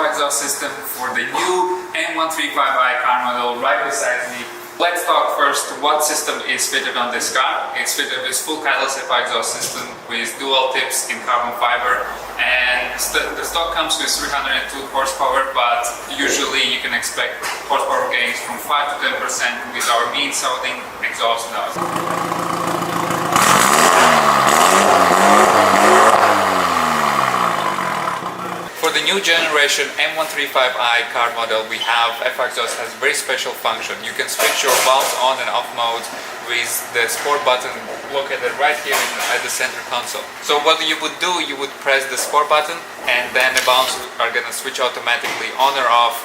F exhaust system for the new M135i car model right beside me. Let's talk first what system is fitted on this car. It's fitted with full catalyst F exhaust system with dual tips in carbon fiber, and the stock comes with 302 horsepower, but usually you can expect horsepower gains from 5 to 10% with our mean sounding exhaust noise. For the new generation M135i car model, we have F exhaust has a very special function. You can switch your valves on and off mode with the sport button located right here at the center console. So what you would do, you would press the sport button and then the valves are gonna switch automatically on or off.